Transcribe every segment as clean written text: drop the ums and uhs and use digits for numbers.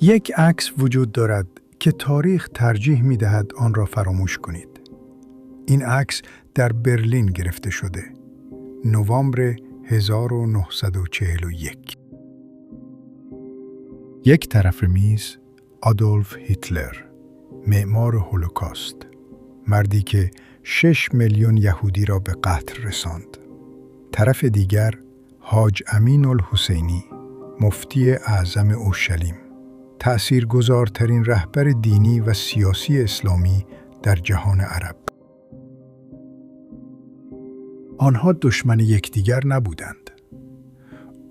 یک عکس وجود دارد که تاریخ ترجیح می‌دهد آن را فراموش کنید. این عکس در برلین گرفته شده. نوامبر 1941. یک طرف میز آدولف هیتلر، معمار هولوکاست، مردی که 6 میلیون یهودی را به قتل رساند. طرف دیگر حاج امین الحسینی، مفتی اعظم اورشلیم، تأثیرگذارترین رهبر دینی و سیاسی اسلامی در جهان عرب. آنها دشمن یکدیگر نبودند.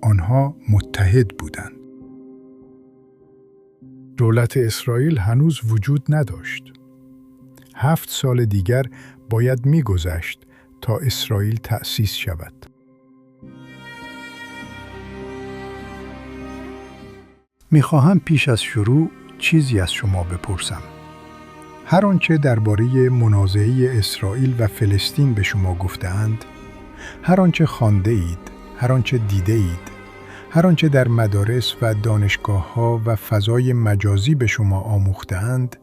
آنها متحد بودند. دولت اسرائیل هنوز وجود نداشت. 7 سال دیگر باید می‌گذشت تا اسرائیل تأسیس شود. می‌خواهم پیش از شروع چیزی از شما بپرسم. هر آنچه درباره منازعه اسرائیل و فلسطین به شما گفته‌اند، هر آنچه خوانده اید، هر آنچه دیده اید، هر آنچه در مدارس و دانشگاه‌ها و فضای مجازی به شما آموخته‌اند،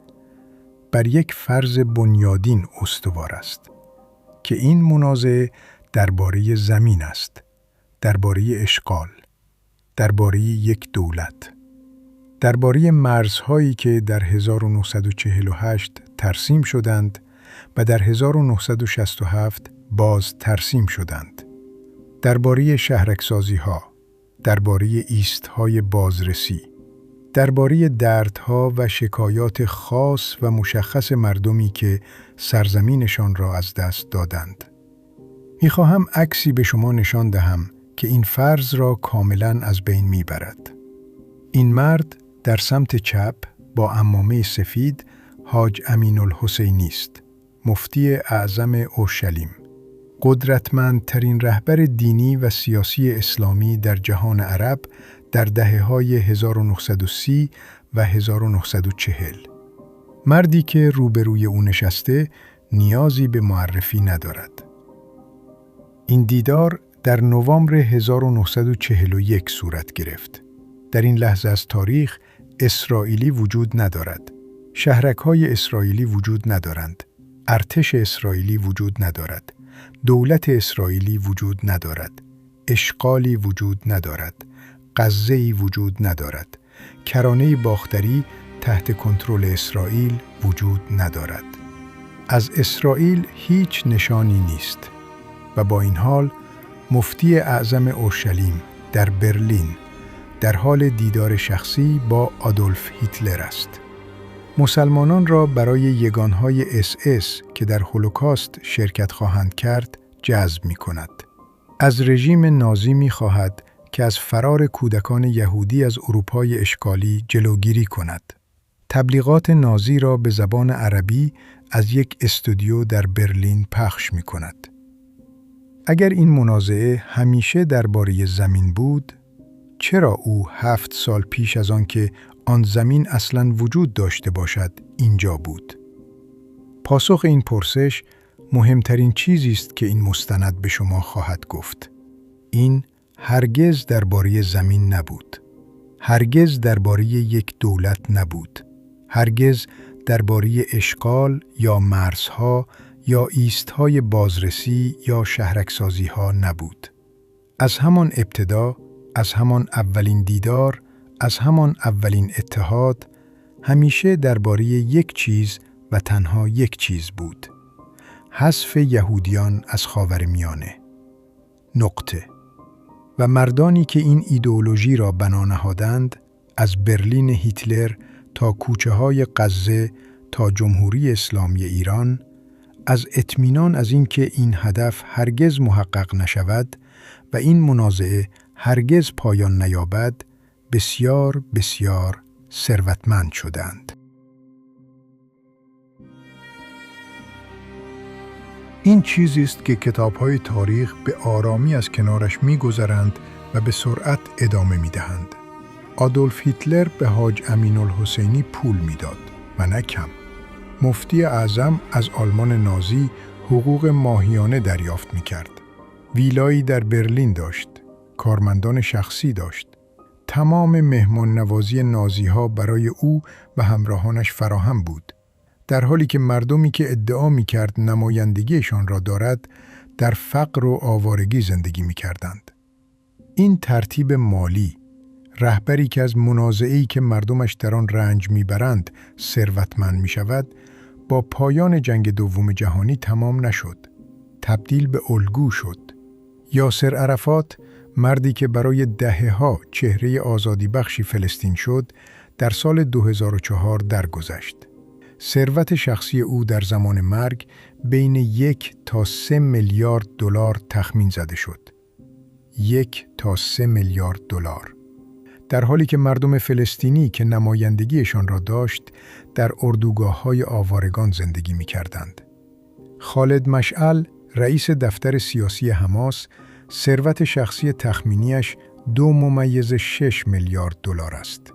بر یک فرض بنیادین استوار است که این منازعه درباره زمین است، درباره اشغال، درباره یک دولت، درباره مرزهایی که در 1948 ترسیم شدند و در 1967 باز ترسیم شدند، درباره شهرک‌سازی‌ها، درباره ایست‌های بازرسی، درباره دردها و شکایات خاص و مشخص مردمی که سرزمینشان را از دست دادند. می‌خواهم عکسی به شما نشان دهم که این فرض را کاملاً از بین می‌برد. این مرد در سمت چپ با عمامه سفید حاج امین الحسینی است، مفتی اعظم اورشلیم، قدرتمندترین رهبر دینی و سیاسی اسلامی در جهان عرب در دهه‌های 1930 و 1940. مردی که روبروی او نشسته نیازی به معرفی ندارد. این دیدار در نوامبر 1941 صورت گرفت. در این لحظه از تاریخ اسرائیلی وجود ندارد. شهرک‌های اسرائیلی وجود ندارند. ارتش اسرائیلی وجود ندارد. دولت اسرائیلی وجود ندارد. اشغالی وجود ندارد. غزه‌ای وجود ندارد. کرانه باختری تحت کنترل اسرائیل وجود ندارد. از اسرائیل هیچ نشانی نیست و با این حال مفتی اعظم اورشلیم در برلین در حال دیدار شخصی با آدولف هیتلر است. مسلمانان را برای یگانهای SS که در هولوکاست شرکت خواهند کرد جذب می کند. از رژیم نازی می خواهد که از فرار کودکان یهودی از اروپای اشغالی جلوگیری کند. تبلیغات نازی را به زبان عربی از یک استودیو در برلین پخش می کند. اگر این منازعه همیشه درباره زمین بود، چرا او 7 سال پیش از آن که آن زمین اصلاً وجود داشته باشد اینجا بود؟ پاسخ این پرسش مهمترین چیزی است که این مستند به شما خواهد گفت. این هرگز درباره زمین نبود. هرگز درباره یک دولت نبود. هرگز درباره اشغال یا مرزها یا ایستهای بازرسی یا شهرک‌سازی‌ها نبود. از همان ابتدا، از همان اولین دیدار، از همان اولین اتحاد، همیشه درباره یک چیز و تنها یک چیز بود: حذف یهودیان از خاورمیانه. نقطه. و مردانی که این ایدئولوژی را بنا نهادند، از برلین هیتلر تا کوچه‌های غزه تا جمهوری اسلامی ایران، از اطمینان از اینکه این هدف هرگز محقق نشود و این منازعه هرگز پایان نیابد، بسیار بسیار ثروتمند شدند. این چیزی است که کتاب‌های تاریخ به آرامی از کنارش می‌گذرند و به سرعت ادامه می‌دهند. آدولف هیتلر به حاج امین الحسینی پول می‌داد و نه کم. مفتی اعظم از آلمان نازی حقوق ماهیانه دریافت می‌کرد. ویلایی در برلین داشت. کارمندان شخصی داشت. تمام مهمان نوازی نازی‌ها برای او و همراهانش فراهم بود، در حالی که مردمی که ادعا می‌کرد نمایندگیشان را دارد، در فقر و آوارگی زندگی می‌کردند. این ترتیب مالی، رهبری که از منازعه‌ای که مردمش در آن رنج می‌برند ثروتمند می‌شود، با پایان جنگ دوم جهانی تمام نشد. تبدیل به الگو شد. یاسر عرفات، مردی که برای دهه‌ها چهره آزادی بخشی فلسطین شد، در سال 2004 درگذشت. ثروت شخصی او در زمان مرگ بین 1 تا 3 میلیارد دلار تخمین زده شد. 1 تا 3 میلیارد دلار. در حالی که مردم فلسطینی که نمایندگیشان را داشت، در اردوگاه‌های آوارگان زندگی می‌کردند. خالد مشعل، رئیس دفتر سیاسی حماس، ثروت شخصی تخمینیش 2.6 میلیارد دلار است.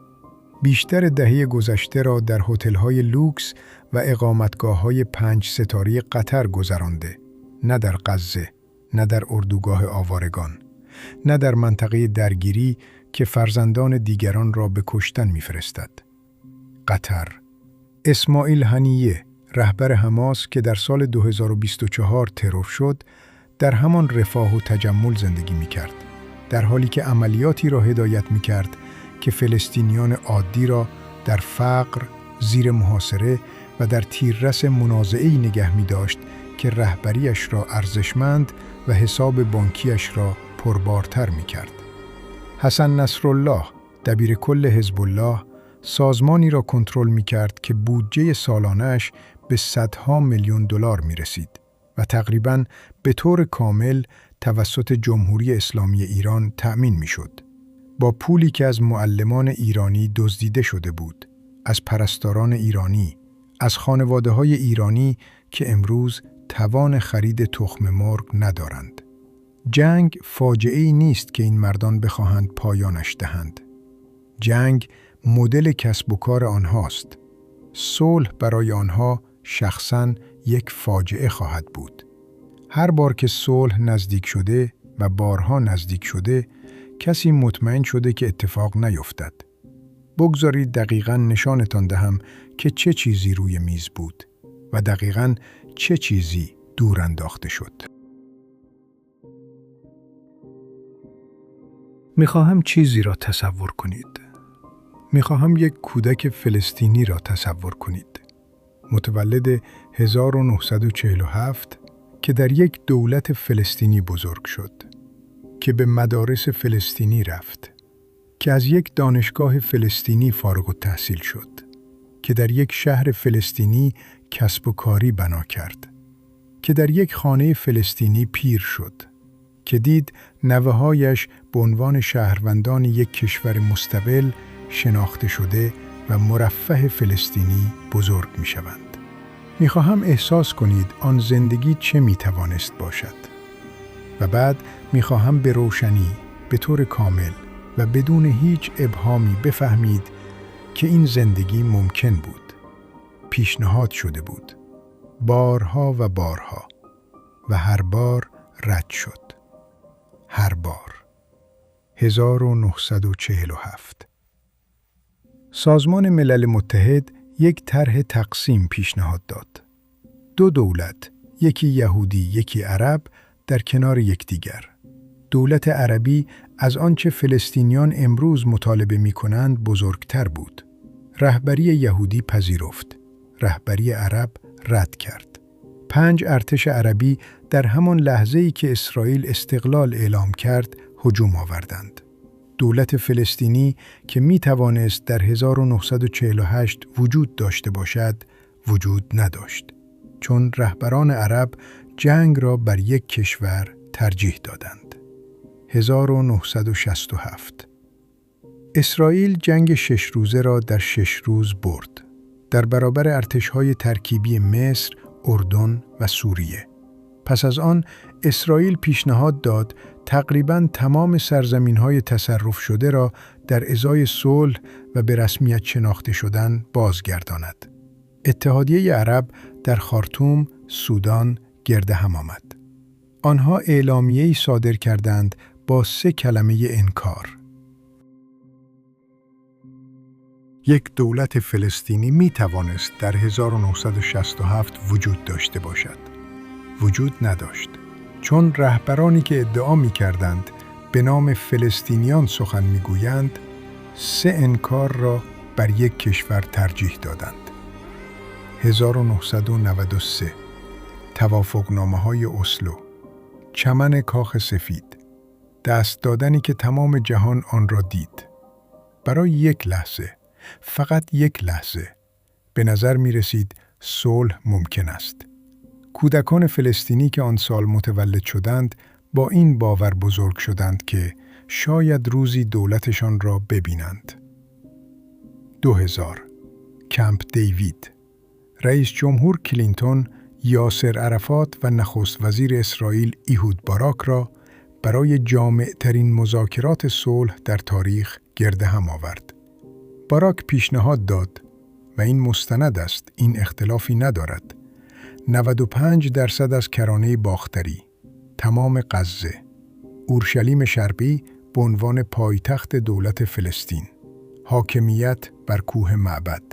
بیشتر دهه گذشته را در هتل‌های لوکس و اقامتگاه‌های 5 ستاره قطر گذرانده، نه در غزه، نه در اردوگاه آوارگان، نه در منطقه درگیری که فرزندان دیگران را به کشتن می‌فرستد. قطر. اسماعیل هنیه، رهبر حماس که در سال 2024 ترور شد، در همان رفاه و تجمل زندگی می‌کرد، در حالی که عملیاتی را هدایت می‌کرد که فلسطینیان عادی را در فقر، زیر محاصره و در تیررس منازعه‌ای نگه می‌داشت که رهبریش را ارزشمند و حساب بانکیش را پربارتر می‌کرد. حسن نصرالله، دبیرکل حزب الله، سازمانی را کنترل می‌کرد که بودجه سالانه‌اش به صدها میلیون دلار می‌رسید و تقریباً به طور کامل توسط جمهوری اسلامی ایران تأمین می‌شد. با پولی که از معلمان ایرانی دزدیده شده بود، از پرستاران ایرانی، از خانواده‌های ایرانی که امروز توان خرید تخم مرغ ندارند. جنگ فاجعه‌ای نیست که این مردان بخواهند پایانش دهند. جنگ مدل کسب و کار آنهاست. صلح برای آنها شخصاً یک فاجعه خواهد بود. هر بار که صلح نزدیک شده و بارها نزدیک شده، کسی مطمئن شده که اتفاق نیفتد. بگذارید دقیقاً نشانتان دهم که چه چیزی روی میز بود و دقیقاً چه چیزی دور انداخته شد. میخواهم چیزی را تصور کنید. میخواهم یک کودک فلسطینی را تصور کنید. متولد 1947 که در یک دولت فلسطینی بزرگ شد، که به مدارس فلسطینی رفت، که از یک دانشگاه فلسطینی فارغ التحصیل شد، که در یک شهر فلسطینی کسب و کاری بنا کرد، که در یک خانه فلسطینی پیر شد، که دید نوه‌هایش به عنوان شهروندان یک کشور مستقل شناخته شده و مرفه فلسطینی بزرگ می‌شوند. می‌خواهم احساس کنید آن زندگی چه می‌توانست باشد. و بعد می‌خواهم به روشنی، به طور کامل و بدون هیچ ابهامی بفهمید که این زندگی ممکن بود. پیشنهاد شده بود. بارها و بارها. و هر بار رد شد. هر بار. 1947. سازمان ملل متحد یک طرح تقسیم پیشنهاد داد. 2 دولت، یکی یهودی، یکی عرب، در کنار یکدیگر. دولت عربی از آنچه فلسطینیان امروز مطالبه می‌کنند بزرگتر بود. رهبری یهودی پذیرفت. رهبری عرب رد کرد. 5 ارتش عربی در همان لحظه‌ای که اسرائیل استقلال اعلام کرد هجوم آوردند. دولت فلسطینی که می‌توانست در 1948 وجود داشته باشد، وجود نداشت، چون رهبران عرب جنگ را بر یک کشور ترجیح دادند. 1967. اسرائیل جنگ 6 روزه را در 6 روز برد، در برابر ارتش‌های ترکیبی مصر، اردن و سوریه. پس از آن اسرائیل پیشنهاد داد تقریباً تمام سرزمین‌های تصرف شده را در ازای صلح و به رسمیت شناخته شدن بازگرداند. اتحادیه عرب در خارتوم، سودان گرد هم آمد. آنها اعلامیه‌ای صادر کردند با 3 کلمه انکار. یک دولت فلسطینی می توانست در 1967 وجود داشته باشد. وجود نداشت. چون رهبرانی که ادعا می کردند به نام فلسطینیان سخن می گویند، 3 انکار را بر یک کشور ترجیح دادند. 1993 توافقنامه‌های اسلو، چمن کاخ سفید، دست دادنی که تمام جهان آن را دید. برای یک لحظه، فقط یک لحظه، به نظر می رسید صلح ممکن است. کودکان فلسطینی که آن سال متولد شدند با این باور بزرگ شدند که شاید روزی دولتشان را ببینند. 2000 کمپ دیوید، رئیس جمهور کلینتون یاسر عرفات و نخست وزیر اسرائیل ایهود باراک را برای جامع‌ترین مذاکرات صلح در تاریخ گرد هم آورد. باراک پیشنهاد داد و این مستند است، این اختلافی ندارد. 95% از کرانه باختری، تمام غزه، اورشلیم شرقی به عنوان پایتخت دولت فلسطین، حاکمیت بر کوه معبد.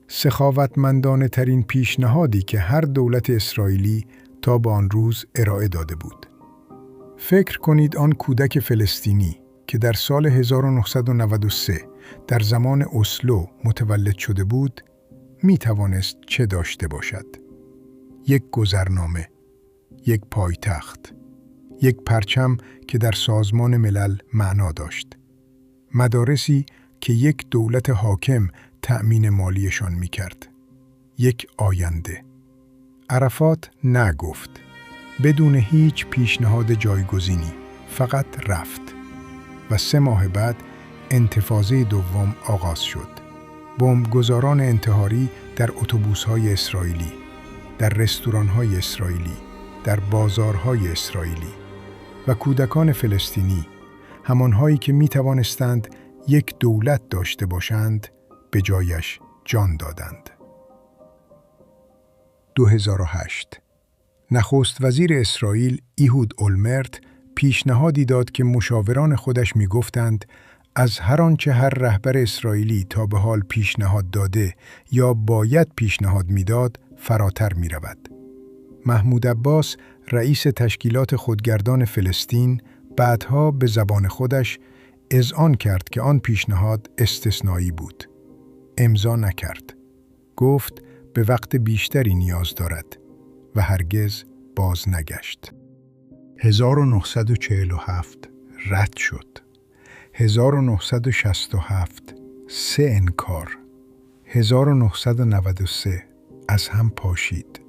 سخاوتمندانه ترین پیشنهادی که هر دولت اسرائیلی تا به آن روز ارائه داده بود. فکر کنید آن کودک فلسطینی که در سال 1993 در زمان اسلو متولد شده بود، می توانست چه داشته باشد؟ یک گذرنامه، یک پایتخت، یک پرچم که در سازمان ملل معنا داشت، مدارسی که یک دولت حاکم تأمین مالیشان می کرد، یک آینده. عرفات نگفت، بدون هیچ پیشنهاد جایگزینی، فقط رفت و 3 ماه بعد انتفاضه دوم آغاز شد. بمبگذاران انتحاری در اتوبوس‌های اسرائیلی، در رستوران‌های اسرائیلی، در بازارهای اسرائیلی و کودکان فلسطینی، همانهایی که می توانستند یک دولت داشته باشند، به جایش جان دادند. 2008 نخست وزیر اسرائیل ایهود اولمرت پیشنهادی داد که مشاوران خودش می گفتند از هر آنچه هر رهبر اسرائیلی تا به حال پیشنهاد داده یا باید پیشنهاد میداد فراتر می رود. محمود عباس رئیس تشکیلات خودگردان فلسطین بعدها به زبان خودش اذعان کرد که آن پیشنهاد استثنایی بود. امضا نکرد. گفت به وقت بیشتری نیاز دارد و هرگز باز نگشت. 1947 رد شد. 1967 3 انکار. 1993 از هم پاشید.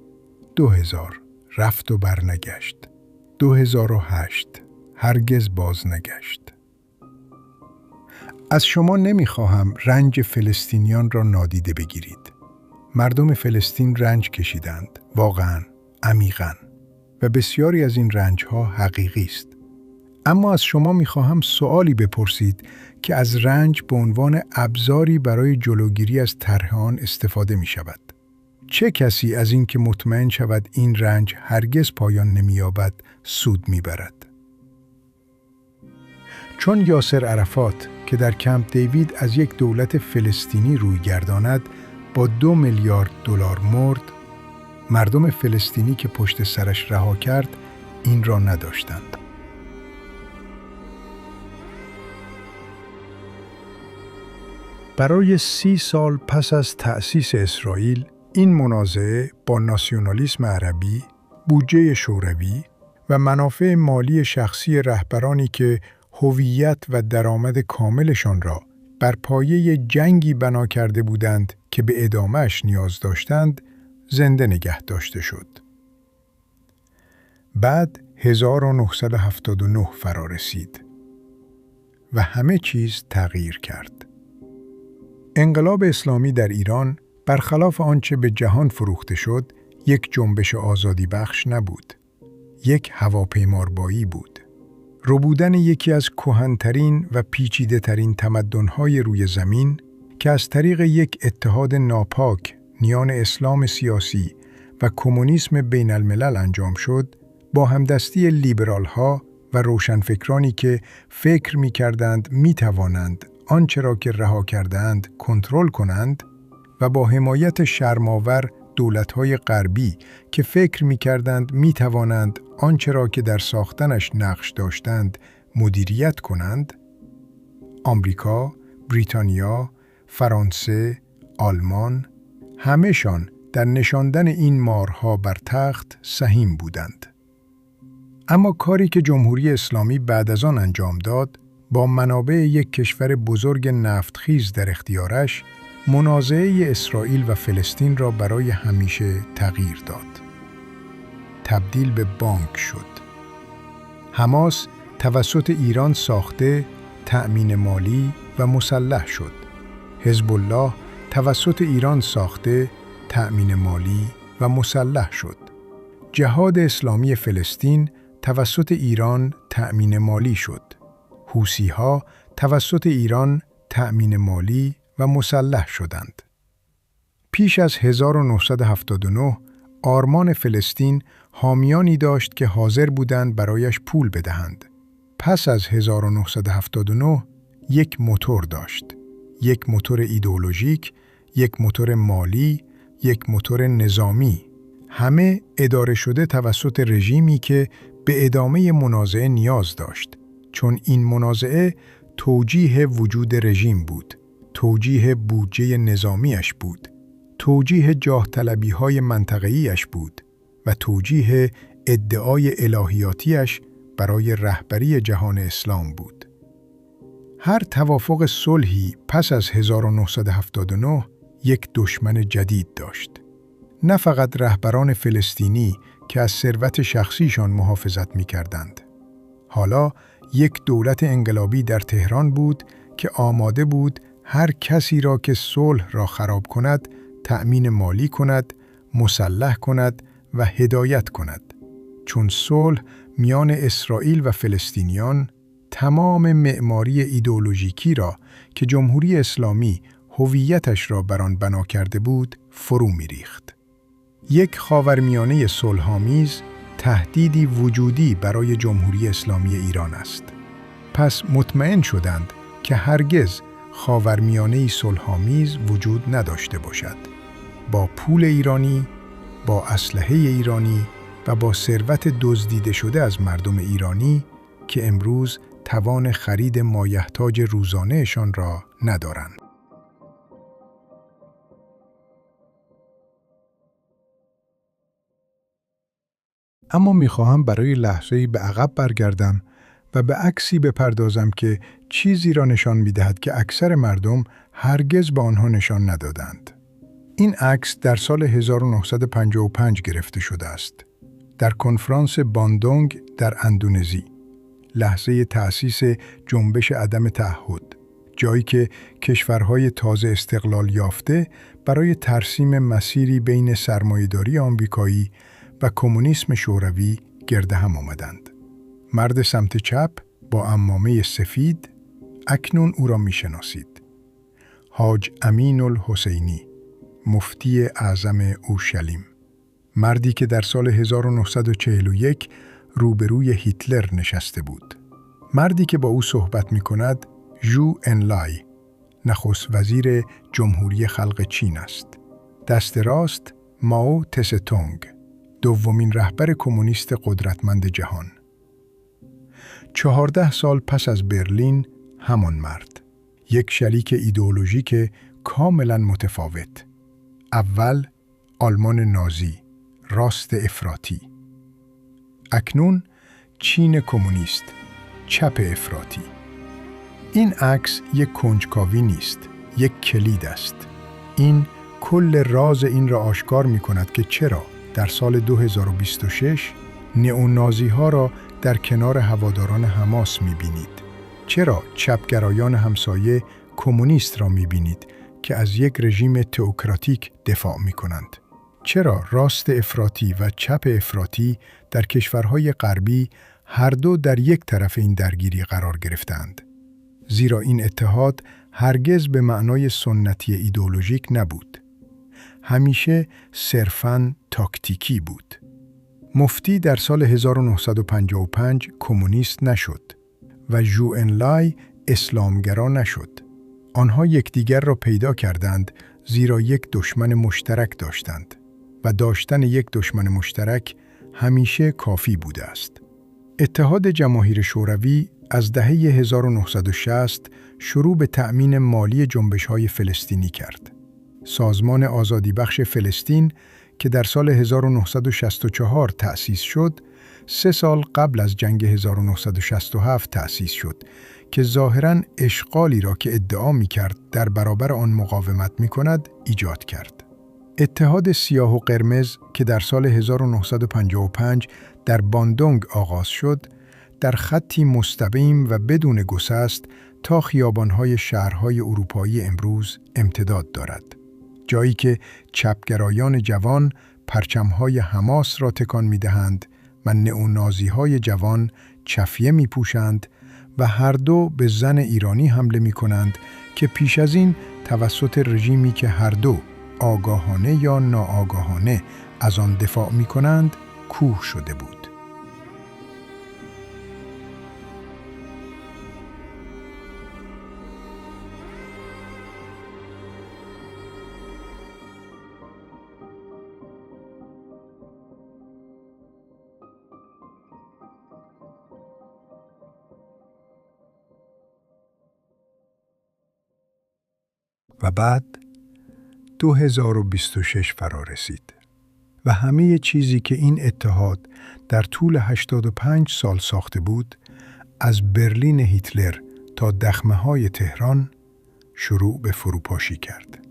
2000 رفت و برنگشت. 2008 هرگز باز نگشت. از شما نمیخواهم رنج فلسطینیان را نادیده بگیرید. مردم فلسطین رنج کشیدند، واقعاً، عمیقاً، و بسیاری از این رنجها حقیقی است. اما از شما میخواهم سؤالی بپرسید که از رنج به عنوان ابزاری برای جلوگیری از طرح آن استفاده می شود. چه کسی از این که مطمئن شود این رنج هرگز پایان نمی‌یابد سود می‌برد؟ چون یاسر عرفات که در کمپ دیوید از یک دولت فلسطینی روی گرداند با 2 میلیارد دلار مرد، مردم فلسطینی که پشت سرش رها کرد این را نداشتند. برای 30 سال پس از تأسیس اسرائیل، این منازعه با ناسیونالیسم عربی، بودجه شوروی و منافع مالی شخصی رهبرانی که هویت و درآمد کاملشان را بر پایه جنگی بنا کرده بودند که به ادامهش نیاز داشتند، زنده نگه داشته شد. بعد 1979 فرا رسید و همه چیز تغییر کرد. انقلاب اسلامی در ایران برخلاف آنچه به جهان فروخته شد، یک جنبش آزادی بخش نبود. یک هواپیماربایی بود. ربودن یکی از کهن‌ترین و پیچیده‌ترین تمدن‌های روی زمین که از طریق یک اتحاد ناپاک میان اسلام سیاسی و کمونیسم بین الملل انجام شد، با همدستی لیبرال‌ها و روشنفکرانی که فکر می‌کردند می‌توانند آنچه را که رها کردند کنترل کنند و با حمایت شرم‌آور دولت‌های غربی که فکر می‌کردند می‌توانند آنچه را که در ساختنش نقش داشتند مدیریت کنند، آمریکا، بریتانیا، فرانسه، آلمان، همه‌شان در نشاندن این مارها بر تخت سهیم بودند. اما کاری که جمهوری اسلامی بعد از آن انجام داد، با منابع یک کشور بزرگ نفتخیز در اختیارش، منازعه اسرائیل و فلسطین را برای همیشه تغییر داد. تبدیل به بانک شد. حماس توسط ایران ساخته، تأمین مالی و مسلح شد. حزب الله توسط ایران ساخته، تأمین مالی و مسلح شد. جهاد اسلامی فلسطین توسط ایران تأمین مالی شد. حوثی‌ها توسط ایران تأمین مالی و مسلح شدند. پیش از 1979 آرمان فلسطین حامیانی داشت که حاضر بودند برایش پول بدهند. پس از 1979 یک موتور داشت. یک موتور ایدئولوژیک، یک موتور مالی، یک موتور نظامی. همه اداره شده توسط رژیمی که به ادامه منازعه نیاز داشت، چون این منازعه توجیه وجود رژیم بود، توجیه بودجه نظامیش بود، توجیه جاه طلبی‌های منطقه‌ایش بود و توجیه ادعای الهیاتیش برای رهبری جهان اسلام بود. هر توافق صلحی پس از 1979 یک دشمن جدید داشت. نه فقط رهبران فلسطینی که از ثروت شخصیشان محافظت می‌کردند. حالا یک دولت انقلابی در تهران بود که آماده بود هر کسی را که صلح را خراب کند، تأمین مالی کند، مسلح کند و هدایت کند. چون صلح میان اسرائیل و فلسطینیان تمام معماری ایدئولوژیکی را که جمهوری اسلامی هویتش را بر آن بنا کرده بود، فرو می‌ریخت. یک خاورمیانه صلح‌آمیز تهدیدی وجودی برای جمهوری اسلامی ایران است. پس مطمئن شدند که هرگز خاورمیانه‌ای صلح‌آمیز وجود نداشته باشد. با پول ایرانی، با اسلحه ایرانی و با ثروت دزدیده شده از مردم ایرانی که امروز توان خرید مایحتاج روزانه‌شان را ندارند. اما می‌خواهم برای لحظه‌ای به عقب برگردم و به عکسی بپردازم که چیزی را نشان می‌دهد که اکثر مردم هرگز به آنها نشان ندادند. این عکس در سال 1955 گرفته شده است. در کنفرانس باندونگ در اندونزی، لحظه تأسیس جنبش عدم تعهد، جایی که کشورهای تازه استقلال یافته برای ترسیم مسیری بین سرمایه‌داری آمریکایی و کمونیسم شوروی گرد هم آمدند. مرد سمت چپ با عمامه سفید، اکنون او را می‌شناسید. حاج امین الحسینی، مفتی اعظم اورشلیم. مردی که در سال 1941 روبروی هیتلر نشسته بود. مردی که با او صحبت می‌کند ژو انلای، نخست وزیر جمهوری خلق چین است. دست راست مائو تسه-تونگ، دومین رهبر کمونیست قدرتمند جهان. 14 سال پس از برلین، همان مرد. یک شریک ایدئولوژیک کاملا متفاوت. اول آلمان نازی، راست افراطی. اکنون چین کمونیست، چپ افراطی. این عکس یک کنجکاوی نیست، یک کلید است. این کل راز این را آشکار می کند که چرا در سال 2026 نئونازی ها را در کنار هواداران حماس می بینید. چرا چپگرایان همسایه کمونیست را می بینید که از یک رژیم تئوکراتیک دفاع می کنند. چرا راست افراطی و چپ افراطی در کشورهای غربی هر دو در یک طرف این درگیری قرار گرفتند؟ زیرا این اتحاد هرگز به معنای سنتی ایدئولوژیک نبود. همیشه صرفاً تاکتیکی بود. مفتی در سال 1955 کمونیست نشد و ژو انلای اسلامگرا نشد. آنها یکدیگر را پیدا کردند زیرا یک دشمن مشترک داشتند و داشتن یک دشمن مشترک همیشه کافی بوده است. اتحاد جماهیر شوروی از دهه 1960 شروع به تأمین مالی جنبش‌های فلسطینی کرد. سازمان آزادی بخش فلسطین که در سال 1964 تأسیس شد، 3 سال قبل از جنگ 1967 تأسیس شد که ظاهراً اشغالی را که ادعا می‌کرد در برابر آن مقاومت می‌کند ایجاد کرد. اتحاد سیاه و قرمز که در سال 1955 در باندونگ آغاز شد، در خطی مستقیم و بدون گسست تا خیابان‌های شهرهای اروپایی امروز امتداد دارد. جایی که چپگرایان جوان پرچم‌های حماس را تکان می‌دهند و نئونازی‌های جوان چفیه می‌پوشند و هر دو به زن ایرانی حمله می‌کنند که پیش از این توسط رژیمی که هر دو آگاهانه یا ناآگاهانه از آن دفاع می‌کنند کوه شده بود. و بعد 2026 فرا رسید و همه چیزی که این اتحاد در طول 85 سال ساخته بود، از برلین هیتلر تا دخمه‌های تهران، شروع به فروپاشی کرد.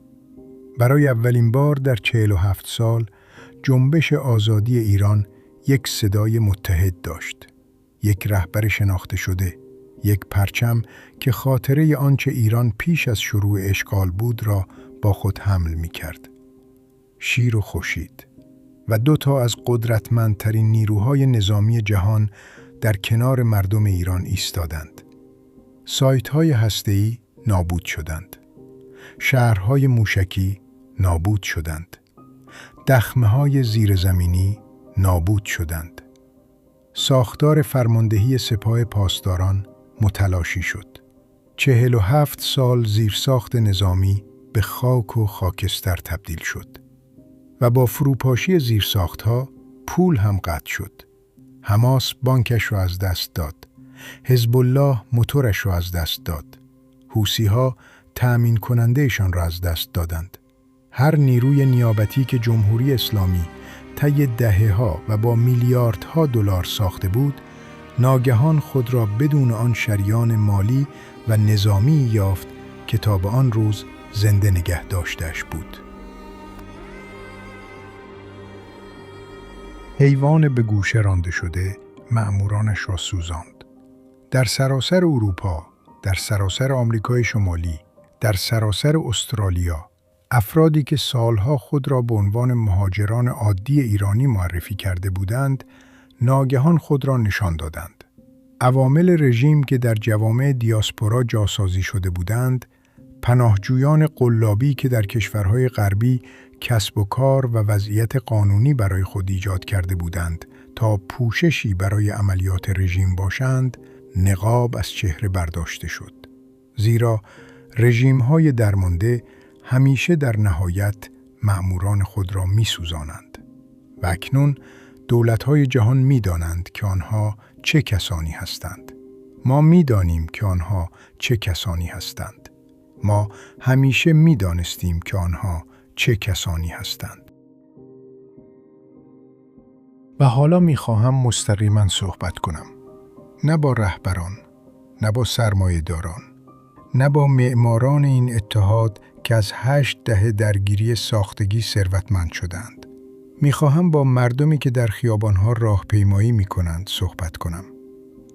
برای اولین بار در 47 سال جنبش آزادی ایران یک صدای متحد داشت، یک رهبر شناخته شده، یک پرچم که خاطره آنچه ایران پیش از شروع اشغال بود را با خود حمل می کرد. شیر و خورشید و 2 از قدرتمندترین نیروهای نظامی جهان در کنار مردم ایران ایستادند. سایت‌های هسته‌ای نابود شدند. شهرهای موشکی نابود شدند. دخمه‌های زیرزمینی نابود شدند. ساختار فرماندهی سپاه پاسداران متلاشی شد. 47 سال زیرساخت نظامی به خاک و خاکستر تبدیل شد. و با فروپاشی زیرساختها پول هم قطع شد. حماس بانکش را از دست داد. حزب الله موتورش را از دست داد. حوثی‌ها تأمین کنندهشان را از دست دادند. هر نیروی نیابتی که جمهوری اسلامی طی دهه‌ها و با میلیاردها دلار ساخته بود، ناگهان خود را بدون آن شریان مالی و نظامی یافت که تا به آن روز زنده نگه داشته‌اش بود. حیوان به گوشه رانده شده مأمورانش را سوزاند. در سراسر اروپا، در سراسر آمریکای شمالی، در سراسر استرالیا، افرادی که سالها خود را به عنوان مهاجران عادی ایرانی معرفی کرده بودند، ناگهان خود را نشان دادند. عوامل رژیم که در جوامع دیاسپورا جاسازی شده بودند، پناهجویان قلابی که در کشورهای غربی کسب و کار و وضعیت قانونی برای خود ایجاد کرده بودند تا پوششی برای عملیات رژیم باشند، نقاب از چهره برداشته شد. زیرا رژیم‌های درمانده همیشه در نهایت مأموران خود را می‌سوزانند. و اکنون دولت‌های جهان می‌دانند که آنها چه کسانی هستند. ما می‌دانیم که آنها چه کسانی هستند. ما همیشه می‌دانستیم که آنها چه کسانی هستند. و حالا می‌خواهم مستقیما صحبت کنم. نه با رهبران، نه با سرمایه‌داران، نه با معماران این اتحاد که از 8 دهه درگیری ساختگی ثروتمند شدند. می‌خواهم با مردمی که در خیابان‌ها راهپیمایی می‌کنند صحبت کنم.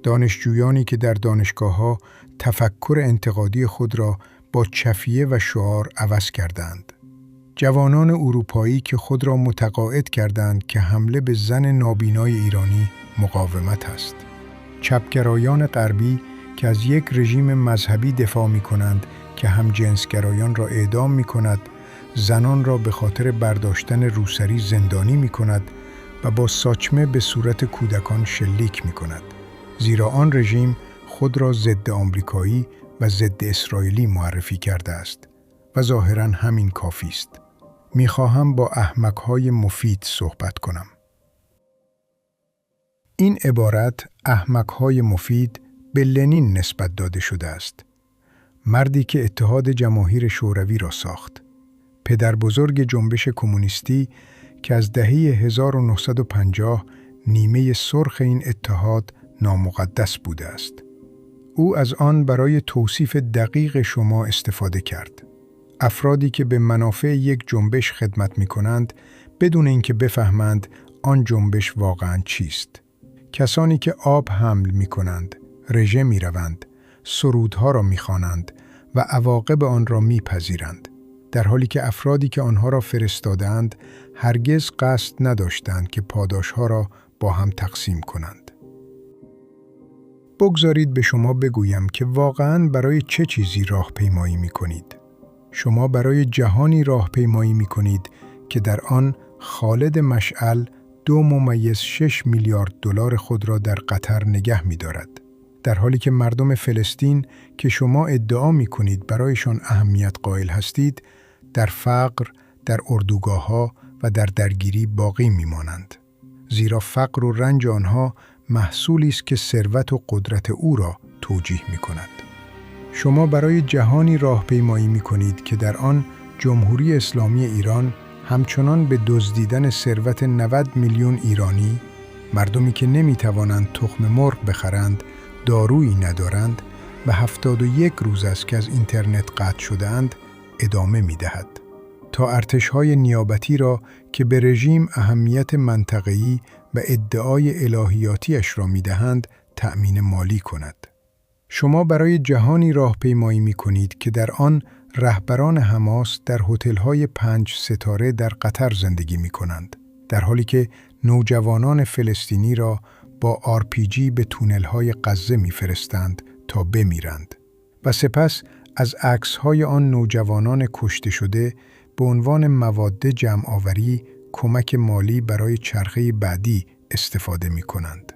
دانشجویانی که در دانشگاه‌ها تفکر انتقادی خود را با چفیه و شعار عوض کردند. جوانان اروپایی که خود را متقاعد کردند که حمله به زن نابینای ایرانی مقاومت است. چپگرایان غربی که از یک رژیم مذهبی دفاع می‌کنند که همجنسگرایان را اعدام می‌کند، زنان را به خاطر برداشتن روسری زندانی می‌کند و با ساچمه به صورت کودکان شلیک می‌کند. زیرا آن رژیم خود را ضد آمریکایی و ضد اسرائیلی معرفی کرده است و ظاهراً همین کافی است. می‌خواهم با احمق‌های مفید صحبت کنم. این عبارت احمق‌های مفید به لنین نسبت داده شده است. مردی که اتحاد جماهیر شوروی را ساخت. پدر بزرگ جنبش کمونیستی که از دهه 1950 نیمه سرخ این اتحاد نامقدس بوده است. او از آن برای توصیف دقیق شما استفاده کرد. افرادی که به منافع یک جنبش خدمت می کنند بدون اینکه بفهمند آن جنبش واقعاً چیست. کسانی که آب حمل می کنند، رژه می روند، سرودها را می خوانند و عواقب آن را می پذیرند. در حالی که افرادی که آنها را فرستادند هرگز قصد نداشتند که پاداشها را با هم تقسیم کنند. بگذارید به شما بگویم که واقعاً برای چه چیزی راهپیمایی می کنید. شما برای جهانی راهپیمایی می کنید که در آن خالد مشعل 2.6 میلیارد دلار خود را در قطر نگه می دارد. در حالی که مردم فلسطین که شما ادعا می کنید برایشان اهمیت قائل هستید، در فقر، در اردوگاه‌ها و در درگیری باقی می مانند. زیرا فقر و رنج آنها محصولی است که ثروت و قدرت او را توجیه می کند. شما برای جهانی راهپیمایی می کنید که در آن جمهوری اسلامی ایران همچنان به دزدیدن ثروت 90 میلیون ایرانی، مردمی که نمی توانند تخم مرغ بخرند، دارویی ندارند و 71 روز است که از اینترنت قطع شده‌اند، ادامه می دهد. تا ارتش‌های نیابتی را که به رژیم اهمیت منطقه‌ای و ادعای الهیاتیش را می دهند، تأمین مالی کند. شما برای جهانی راهپیمایی می کنید که در آن رهبران حماس در هتل‌های 5 ستاره در قطر زندگی می کنند، در حالی که نوجوانان فلسطینی را با RPG به تونل‌های غزه می‌فرستند تا بمیرند و سپس از عکس‌های آن نوجوانان کشته شده به عنوان مواد جمع‌آوری کمک مالی برای چرخه بعدی استفاده می‌کنند.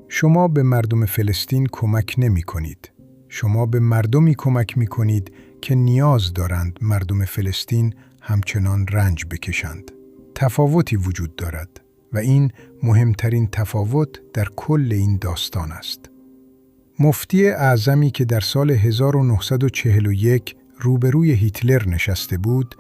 شما به مردم فلسطین کمک نمی‌کنید. شما به مردمی کمک می‌کنید که نیاز دارند مردم فلسطین همچنان رنج بکشند. تفاوتی وجود دارد و این مهمترین تفاوت در کل این داستان است. مفتی اعظمی که در سال 1941 روبروی هیتلر نشسته بود،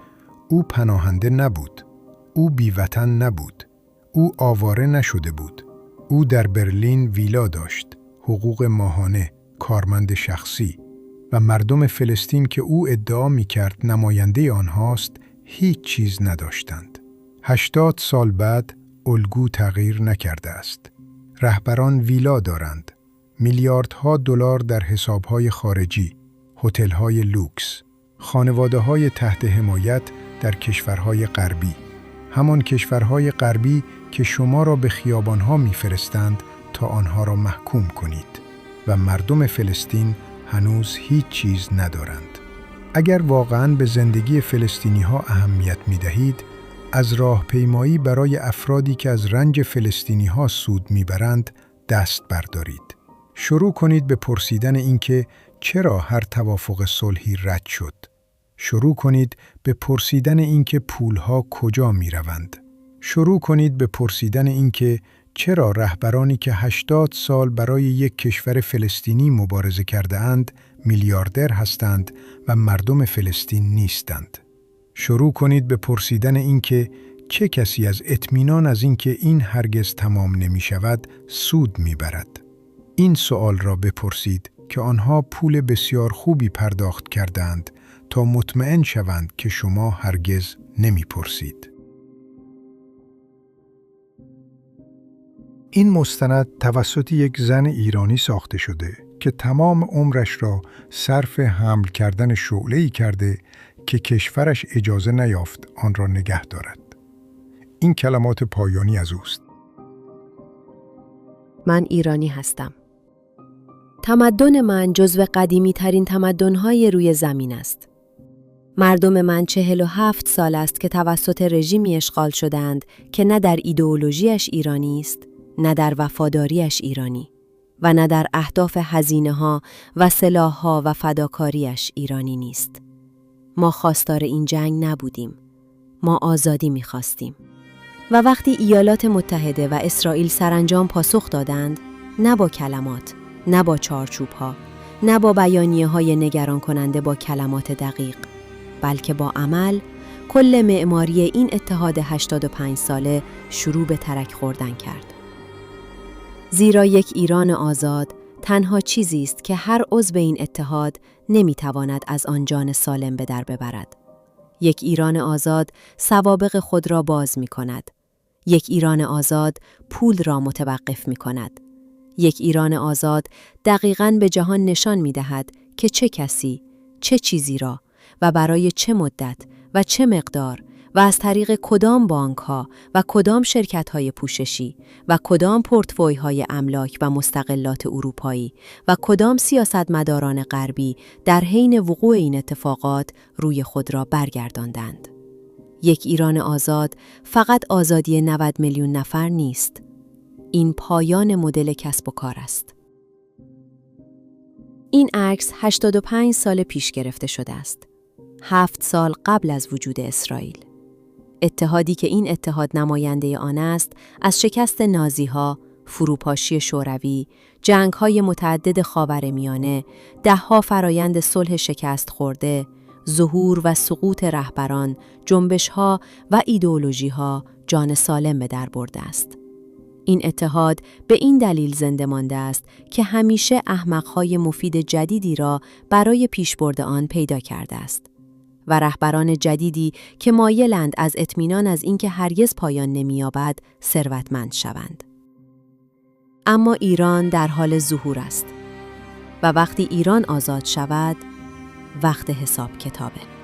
او پناهنده نبود. او بیوطن نبود. او آواره نشده بود. او در برلین ویلا داشت، حقوق ماهانه، کارمند شخصی و مردم فلسطین که او ادعا می‌کرد نماینده آنهاست، هیچ چیز نداشتند. 80 سال بعد الگو تغییر نکرده است. رهبران ویلا دارند. میلیاردها دلار در حساب‌های خارجی، هتل‌های لوکس، خانواده‌های تحت حمایت در کشورهای غربی. همان کشورهای غربی که شما را به خیابان‌ها می‌فرستند تا آنها را محکوم کنید و مردم فلسطین هنوز هیچ چیز ندارند. اگر واقعاً به زندگی فلسطینی‌ها اهمیت می‌دهید، از راهپیمایی برای افرادی که از رنج فلسطینی‌ها سود می‌برند دست بردارید. شروع کنید به پرسیدن اینکه چرا هر توافق صلحی رد شد. شروع کنید به پرسیدن اینکه پولها کجا می‌روند. شروع کنید به پرسیدن اینکه چرا رهبرانی که 80 سال برای یک کشور فلسطینی مبارزه کرده اند میلیاردر هستند و مردم فلسطین نیستند. شروع کنید به پرسیدن اینکه چه کسی از اطمینان از اینکه این هرگز تمام نمی شود سود می برد. این سوال را بپرسید که آنها پول بسیار خوبی پرداخت کردند تا مطمئن شوند که شما هرگز نمی پرسید. این مستند توسط یک زن ایرانی ساخته شده که تمام عمرش را صرف حمل کردن شعله‌ای کرده که کشورش اجازه نیافت آن را نگه دارد. این کلمات پایانی از اوست. من ایرانی هستم. تمدن من جزو قدیمی ترین تمدن‌های روی زمین است. مردم من 47 سال است که توسط رژیمی اشغال شدند که نه در ایدئولوژیش ایرانی است، نه در وفاداریش ایرانی. و نه در اهداف هزینه‌ها و سلاح‌ها و فداکاریش ایرانی نیست. ما خواستار این جنگ نبودیم. ما آزادی می‌خواستیم. و وقتی ایالات متحده و اسرائیل سرانجام پاسخ دادند، نه با کلمات، نه با چارچوب‌ها، نه با بیانیه‌های نگران کننده با کلمات دقیق، بلکه با عمل، کل معماری این اتحاد 85 ساله شروع به ترک خوردن کرد. زیرا یک ایران آزاد تنها چیزی است که هر عضو این اتحاد نمی‌تواند از آن جان سالم به در ببرد. یک ایران آزاد سوابق خود را باز می‌کند. یک ایران آزاد پول را متوقف می‌کند. یک ایران آزاد دقیقاً به جهان نشان می‌دهد که چه کسی، چه چیزی را و برای چه مدت و چه مقدار و از طریق کدام بانک‌ها و کدام شرکت‌های پوششی و کدام پورتفوی‌های املاک و مستغلات اروپایی و کدام سیاستمداران غربی در حین وقوع این اتفاقات روی خود را برگرداندند. یک ایران آزاد فقط آزادی 90 میلیون نفر نیست. این پایان مدل کسب و کار است. این عکس 85 سال پیش گرفته شده است. 7 سال قبل از وجود اسرائیل. اتحادی که این اتحاد نماینده آن است، از شکست نازی‌ها، فروپاشی شوروی، جنگ‌های متعدد خاورمیانه، ده‌ها فرایند صلح شکست خورده، ظهور و سقوط رهبران، جنبش‌ها و ایدئولوژی‌ها جان سالم به در برده است. این اتحاد به این دلیل زنده مانده است که همیشه احمق‌های مفید جدیدی را برای پیشبرد آن پیدا کرده است و رهبران جدیدی که مایلند از اطمینان از اینکه هرگز پایان نمی‌یابد ثروتمند شوند. اما ایران در حال ظهور است و وقتی ایران آزاد شود، وقت حساب کتابه.